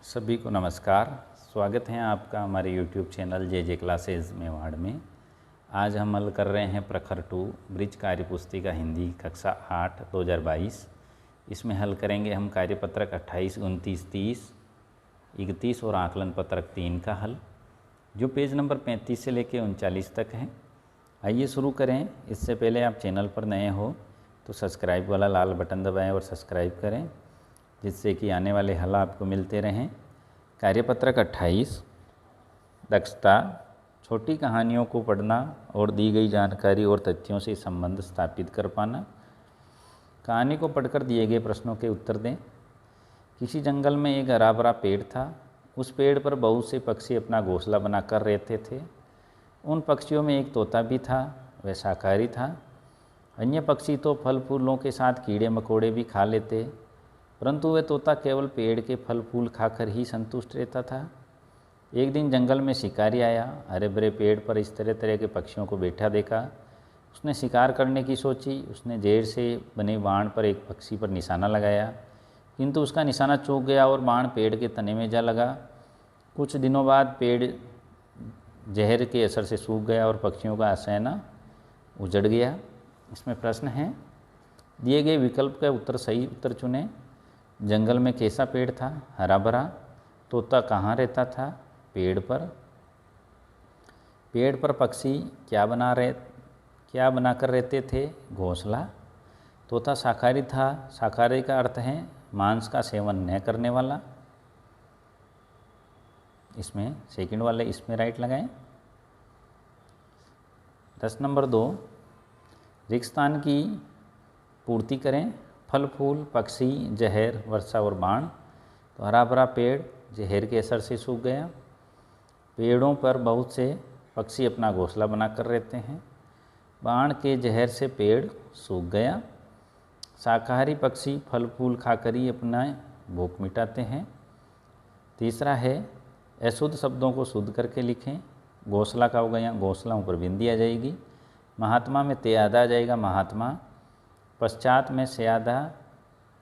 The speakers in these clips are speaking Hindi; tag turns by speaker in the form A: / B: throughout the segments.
A: सभी को नमस्कार। स्वागत है आपका हमारे YouTube चैनल जे क्लासेज मेवाड़ में। आज हम हल कर रहे हैं प्रखर 2 ब्रिज कार्य पुस्तिका हिंदी कक्षा 8 2022। इसमें हल करेंगे हम कार्यपत्रक 28, 29, 30, 31 और आकलन पत्रक 3 का हल, जो पेज नंबर 35 से लेकर 39 तक है। आइए शुरू करें। इससे पहले आप चैनल पर नए हो तो सब्सक्राइब वाला लाल बटन दबाएं और सब्सक्राइब करें, जिससे कि आने वाले हल आपको मिलते रहें। कार्यपत्रक 28 दक्षता, छोटी कहानियों को पढ़ना और दी गई जानकारी और तथ्यों से संबंध स्थापित कर पाना। कहानी को पढ़कर दिए गए प्रश्नों के उत्तर दें। किसी जंगल में एक हरा भरा पेड़ था। उस पेड़ पर बहुत से पक्षी अपना घोंसला बनाकर रहते थे। उन पक्षियों में एक तोता भी था। वह शाकाहारी था। अन्य पक्षी तो फल फूलों के साथ कीड़े मकोड़े भी खा लेते, परंतु वह तोता केवल पेड़ के फल फूल खाकर ही संतुष्ट रहता था। एक दिन जंगल में शिकारी आया। हरे भरे पेड़ पर इस तरह तरह के पक्षियों को बैठा देखा। उसने शिकार करने की सोची। उसने जेर से बने बाण पर एक पक्षी पर निशाना लगाया, किंतु उसका निशाना चूक गया और बाण पेड़ के तने में जा लगा। कुछ दिनों बाद पेड़ जहर के असर से सूख गया और पक्षियों का आसैना उजड़ गया। इसमें प्रश्न है, दिए गए विकल्प का उत्तर सही उत्तर चुनें। जंगल में कैसा पेड़ था? हरा भरा। तोता कहाँ रहता था? पेड़ पर। पेड़ पर पक्षी क्या बनाकर रहते थे? घोंसला। तोता शाकाहारी था। शाकाहारी का अर्थ है मांस का सेवन न करने वाला। इसमें सेकंड वाले इसमें राइट लगाएं। प्रश्न नंबर 2, रिक्त स्थान की पूर्ति करें। फल फूल, पक्षी, जहर, वर्षा और बाण। तो हरा भरा पेड़ जहर के असर से सूख गया। पेड़ों पर बहुत से पक्षी अपना घोंसला बनाकर रहते हैं। बाण के जहर से पेड़ सूख गया। शाकाहारी पक्षी फल फूल खाकर ही अपना भूख मिटाते हैं। तीसरा है, अशुद्ध शब्दों को शुद्ध करके लिखें। घोंसला का हो गया, घोंसला ऊपर बिंदी आ जाएगी। महात्मा में ते आधा आ जाएगा, महात्मा। पश्चात में से आधा,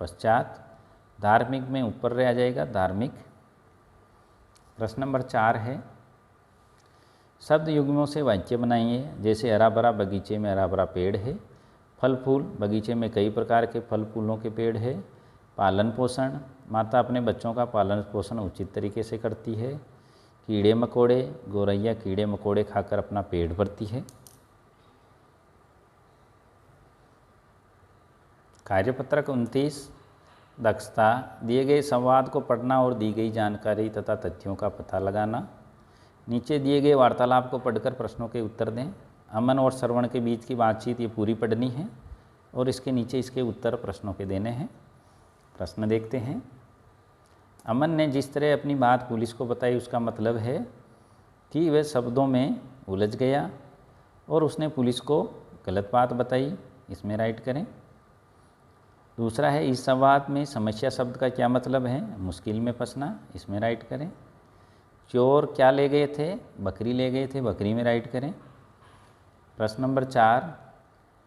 A: पश्चात। धार्मिक में ऊपर रह आ जाएगा, धार्मिक। प्रश्न नंबर 4 है, शब्द युग्मों से वाक्य बनाइए। जैसे हरा भरा, बगीचे में हरा भरा पेड़ है। फल फूल, बगीचे में कई प्रकार के फल फूलों के पेड़ है। पालन पोषण, माता अपने बच्चों का पालन पोषण उचित तरीके से करती है। कीड़े मकोड़े, गौरैया कीड़े मकोड़े खाकर अपना पेट भरती है। कार्यपत्रक 29 दक्षता, दिए गए संवाद को पढ़ना और दी गई जानकारी तथा तथ्यों का पता लगाना। नीचे दिए गए वार्तालाप को पढ़कर प्रश्नों के उत्तर दें। अमन और श्रवण के बीच की बातचीत ये पूरी पढ़नी है और इसके नीचे इसके उत्तर प्रश्नों के देने हैं। प्रश्न देखते हैं। अमन ने जिस तरह अपनी बात पुलिस को बताई, उसका मतलब है कि वह शब्दों में उलझ गया और उसने पुलिस को गलत बात बताई। इसमें राइट करें। दूसरा है, इस संवाद में समस्या शब्द का क्या मतलब है? मुश्किल में फंसना। इसमें राइट करें। चोर क्या ले गए थे? बकरी ले गए थे, बकरी में राइट करें। प्रश्न नंबर 4,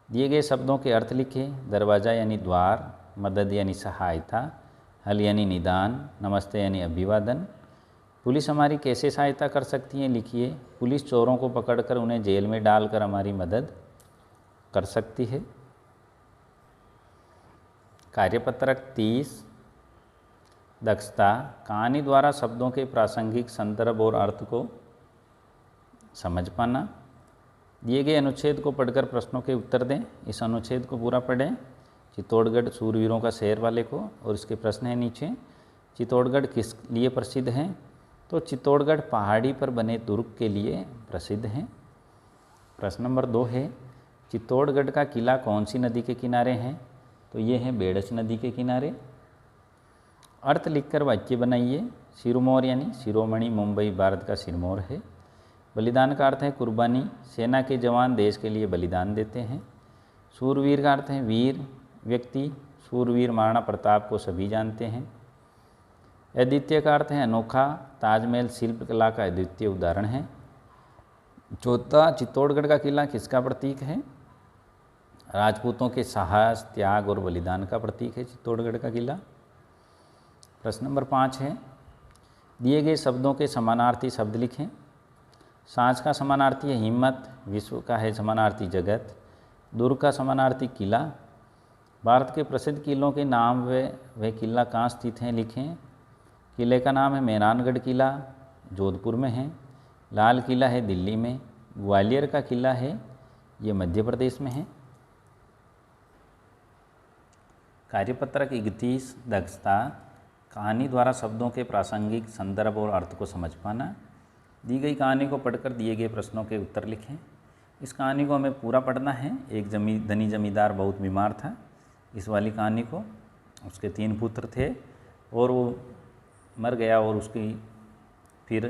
A: दिए गए शब्दों के अर्थ लिखें। दरवाज़ा यानी द्वार, मदद यानी सहायता, हल यानी निदान, नमस्ते यानी अभिवादन। पुलिस हमारी कैसे सहायता कर सकती है? लिखिए। पुलिस चोरों को पकड़कर उन्हें जेल में डालकर हमारी मदद कर सकती है। कार्यपत्रक 30 दक्षता, कहानी द्वारा शब्दों के प्रासंगिक संदर्भ और अर्थ को समझ पाना। दिए गए अनुच्छेद को पढ़कर प्रश्नों के उत्तर दें। इस अनुच्छेद को पूरा पढ़ें। चित्तौड़गढ़ सूरवीरों का शहर वाले को, और इसके प्रश्न है नीचे। चित्तौड़गढ़ किस लिए प्रसिद्ध है? तो चित्तौड़गढ़ पहाड़ी पर बने दुर्ग के लिए प्रसिद्ध हैं। प्रश्न नंबर 2 है, चित्तौड़गढ़ का किला कौन सी नदी के किनारे है? तो ये है बेड़च नदी के किनारे। अर्थ लिखकर वाक्य बनाइए। सिरमौर यानी शिरोमणि मुंबई भारत का सिरमौर है। बलिदान का अर्थ है कुर्बानी। सेना के जवान देश के लिए बलिदान देते हैं। सूरवीर का अर्थ है वीर व्यक्ति। सूरवीर महाराणा प्रताप को सभी जानते हैं। अद्वितीय का अर्थ है अनोखा। ताजमहल शिल्पकला का अद्वितीय उदाहरण है। चौथा, चित्तौड़गढ़ का किला किसका प्रतीक है? राजपूतों के साहस, त्याग और बलिदान का प्रतीक है चित्तौड़गढ़ का किला। प्रश्न नंबर 5 है, दिए गए शब्दों के समानार्थी शब्द लिखें। सांझ का समानार्थी है हिम्मत, विश्व का है समानार्थी जगत, दुर्ग का समानार्थी किला। भारत के प्रसिद्ध किलों के नाम व किला कहाँ स्थित हैं लिखें। किले का नाम है मेहरानगढ़ किला, जोधपुर में है। लाल किला है दिल्ली में। ग्वालियर का किला है, ये मध्य प्रदेश में है। कार्यपत्रक 31 दक्षता, कहानी द्वारा शब्दों के प्रासंगिक संदर्भ और अर्थ को समझ पाना। दी गई कहानी को पढ़कर दिए गए प्रश्नों के उत्तर लिखें। इस कहानी को हमें पूरा पढ़ना है। एक धनी जमींदार बहुत बीमार था। इस वाली कहानी को, उसके 3 पुत्र थे और वो मर गया और उसकी फिर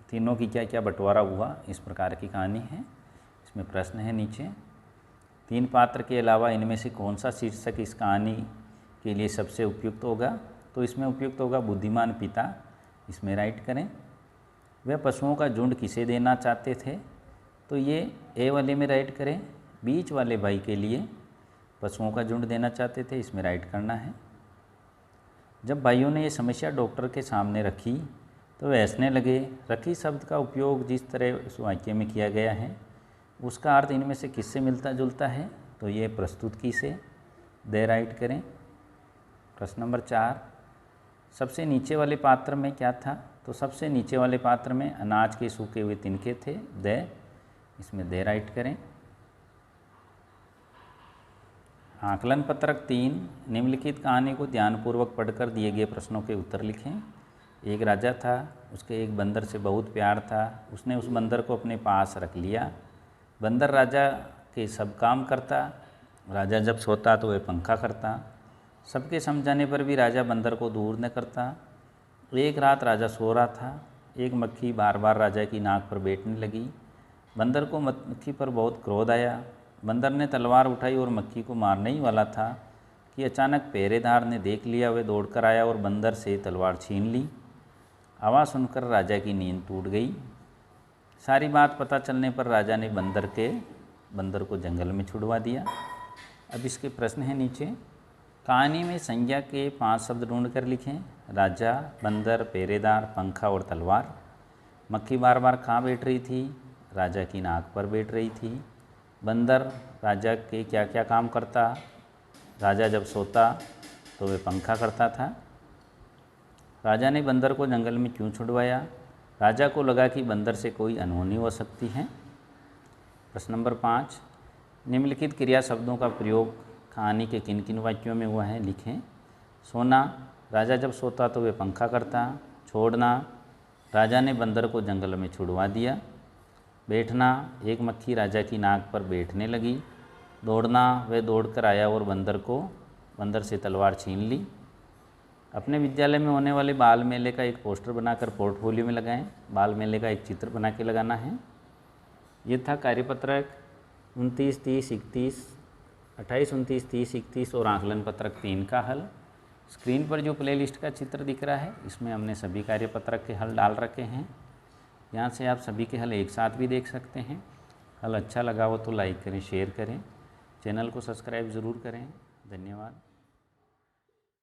A: तीनों की क्या क्या बंटवारा हुआ, इस प्रकार की कहानी है। इसमें प्रश्न है नीचे, 3 पात्र के अलावा इनमें से कौन सा शीर्षक इस कहानी के लिए सबसे उपयुक्त होगा। तो इसमें उपयुक्त होगा बुद्धिमान पिता, इसमें राइट करें। वह पशुओं का झुंड किसे देना चाहते थे, तो ये ए वाले में राइट करें। बीच वाले भाई के लिए पशुओं का झुंड देना चाहते थे, इसमें राइट करना है। जब भाइयों ने ये समस्या डॉक्टर के सामने रखी तो वे हंसने लगे। रखी शब्द का उपयोग जिस तरह उस वाक्य में किया गया है उसका अर्थ इनमें से किससे मिलता जुलता है, तो ये प्रस्तुत की से दे राइट करें। प्रश्न नंबर 4, सबसे नीचे वाले पात्र में क्या था, तो सबसे नीचे वाले पात्र में अनाज के सूखे हुए तिनके थे, दे, इसमें दे राइट करें। आकलन पत्रक 3, निम्नलिखित कहानी को ध्यानपूर्वक पढ़कर दिए गए प्रश्नों के उत्तर लिखें। एक राजा था, उसके एक बंदर से बहुत प्यार था। उसने उस बंदर को अपने पास रख लिया। बंदर राजा के सब काम करता। राजा जब सोता तो वह पंखा करता। सबके समझाने पर भी राजा बंदर को दूर न करता। एक रात राजा सो रहा था। एक मक्खी बार बार राजा की नाक पर बैठने लगी। बंदर को मक्खी पर बहुत क्रोध आया। बंदर ने तलवार उठाई और मक्खी को मारने ही वाला था कि अचानक पहरेदार ने देख लिया। वह दौड़कर आया और बंदर से तलवार छीन ली। आवाज़ सुनकर राजा की नींद टूट गई। सारी बात पता चलने पर राजा ने बंदर को जंगल में छुड़वा दिया। अब इसके प्रश्न हैं नीचे। कहानी में संज्ञा के 5 शब्द ढूंढ कर लिखें। राजा, बंदर, पहरेदार, पंखा और तलवार। मक्खी बार बार कहाँ बैठ रही थी, राजा की नाक पर बैठ रही थी। बंदर राजा के क्या क्या काम करता, राजा जब सोता तो वह पंखा करता था। राजा ने बंदर को जंगल में क्यों छुड़वाया, राजा को लगा कि बंदर से कोई अनहोनी हो सकती है। प्रश्न नंबर 5, निम्नलिखित क्रिया शब्दों का प्रयोग कहानी के किन किन वाक्यों में हुआ है लिखें। सोना, राजा जब सोता तो वह पंखा करता। छोड़ना, राजा ने बंदर को जंगल में छुड़वा दिया। बैठना, एक मक्खी राजा की नाक पर बैठने लगी। दौड़ना, वह दौड़कर आया और बंदर से तलवार छीन ली। अपने विद्यालय में होने वाले बाल मेले का एक पोस्टर बनाकर पोर्टफोलियो में लगाएं। बाल मेले का एक चित्र बना के लगाना है। ये था कार्यपत्रक 29, 30, 31, 28, 29, 30, 31 और आकलन पत्रक 3 का हल। स्क्रीन पर जो प्लेलिस्ट का चित्र दिख रहा है इसमें हमने सभी कार्यपत्रक के हल डाल रखे हैं। यहाँ से आप सभी के हल एक साथ भी देख सकते हैं। हल अच्छा लगा हो तो लाइक करें, शेयर करें, चैनल को सब्सक्राइब ज़रूर करें। धन्यवाद।